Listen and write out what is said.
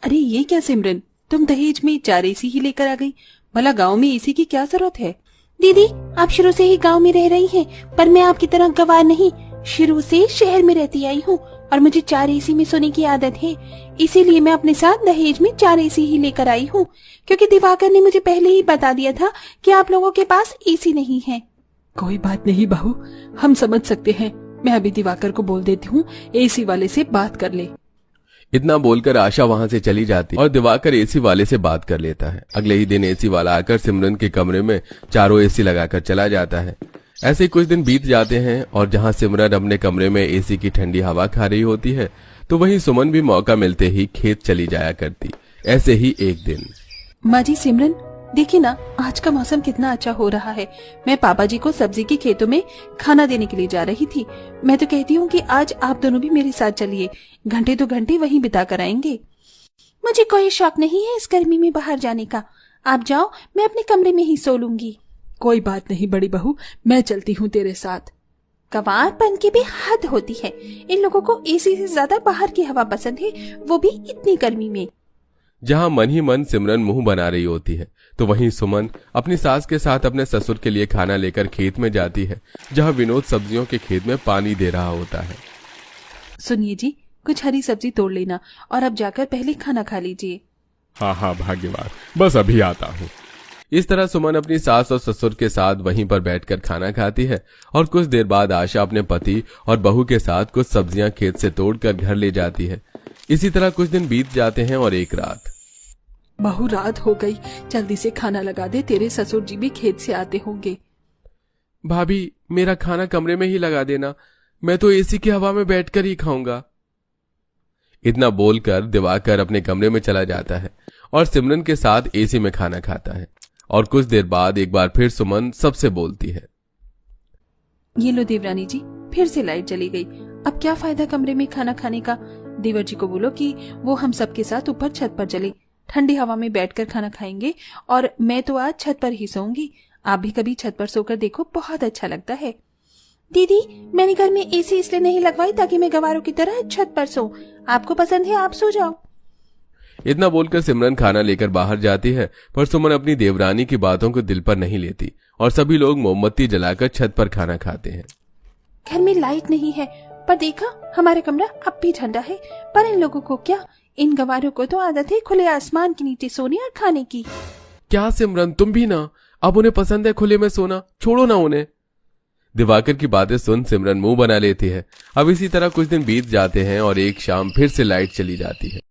अरे ये क्या सिमरन, तुम दहेज में 4 एसी ही लेकर आ गई। भला गांव में एसी की क्या जरूरत है? दीदी, आप शुरू से ही गांव में रह रही हैं, पर मैं आपकी तरह गवार नहीं। शुरू से शहर में रहती आई हूँ और मुझे 4 एसी में सोने की आदत है। इसीलिए मैं अपने साथ दहेज में 4 एसी ही लेकर आई हूँ, क्योंकि दिवाकर ने मुझे पहले ही बता दिया था कि आप लोगों के पास एसी नहीं है। कोई बात नहीं बहू, हम समझ सकते हैं। मैं अभी दिवाकर को बोल देती हूँ एसी वाले से बात कर ले। इतना बोलकर आशा वहां से चली जाती और दिवाकर एसी वाले से बात कर लेता है। अगले ही दिन एसी वाला आकर सिमरन के कमरे में चारों एसी लगाकर चला जाता है। ऐसे ही कुछ दिन बीत जाते हैं और जहां सिमरन अपने कमरे में एसी की ठंडी हवा खा रही होती है तो वहीं सुमन भी मौका मिलते ही खेत चली जाया करती। ऐसे ही एक दिन, माँ जी सिमरन, देखिए ना, आज का मौसम कितना अच्छा हो रहा है। मैं पापा जी को सब्जी के खेतों में खाना देने के लिए जा रही थी। मैं तो कहती हूँ कि आज आप दोनों भी मेरे साथ चलिए, घंटे 2 घंटे वहीं बिता कर आएंगे। मुझे कोई शौक नहीं है इस गर्मी में बाहर जाने का। आप जाओ, मैं अपने कमरे में ही सो लूंगी। कोई बात नहीं बड़ी बहू, मैं चलती हूँ तेरे साथ। गंवारपन की भी हद होती है। इन लोगों को एसी से ज्यादा बाहर की हवा पसंद है, वो भी इतनी गर्मी में। जहां मन ही मन सिमरन मुंह बना रही होती है तो वहीं सुमन अपनी सास के साथ अपने ससुर के लिए खाना लेकर खेत में जाती है, जहां विनोद सब्जियों के खेत में पानी दे रहा होता है। सुनिए जी, कुछ हरी सब्जी तोड़ लेना और अब जाकर पहले खाना खा लीजिए। हाँ भाग्यवान, बस अभी आता हूँ। इस तरह सुमन अपनी सास और ससुर के साथ वहीं पर बैठकर खाना खाती है और कुछ देर बाद आशा अपने पति और बहू के साथ कुछ सब्जियां खेत से तोड़कर घर ले जाती है। इसी तरह कुछ दिन बीत जाते हैं और एक रात, बहू रात हो गई, जल्दी से खाना लगा दे, तेरे ससुर जी भी खेत से आते होंगे। भाभी, मेरा खाना कमरे में ही लगा देना, मैं तो एसी की हवा में बैठकर ही खाऊंगा। इतना बोलकर दिवाकर अपने कमरे में चला जाता है और सिमरन के साथ एसी में खाना खाता है। और कुछ देर बाद एक बार फिर सुमन सबसे बोलती है, ये लो देवरानी जी, फिर से लाइट चली गई। अब क्या फायदा कमरे में खाना खाने का। देवर जी को बोलो कि वो हम सबके साथ ऊपर छत पर चले, ठंडी हवा में बैठकर खाना खाएंगे। और मैं तो आज छत पर ही सोऊंगी। आप भी कभी छत पर सोकर देखो, बहुत अच्छा लगता है। दीदी, मैंने घर में एसी इसलिए नहीं लगवाई ताकि मैं गवारों की तरह छत पर सो। आपको पसंद है, आप सो जाओ। इतना बोलकर सिमरन खाना लेकर बाहर जाती है, पर सुमन अपनी देवरानी की बातों को दिल पर नहीं लेती और सभी लोग मोमबत्ती जलाकर छत पर खाना खाते हैं। घर में लाइट नहीं है, पर देखा, हमारा कमरा अब भी ठंडा है। पर इन लोगों को क्या, इन गवारों को तो आदत है खुले आसमान के नीचे सोने और खाने की। क्या सिमरन, तुम भी ना? अब उन्हें पसंद है खुले में सोना, छोड़ो ना उन्हें। दिवाकर की बातें सुन सिमरन मुंह बना लेती है। अब इसी तरह कुछ दिन बीत जाते हैं और एक शाम फिर से लाइट चली जाती है।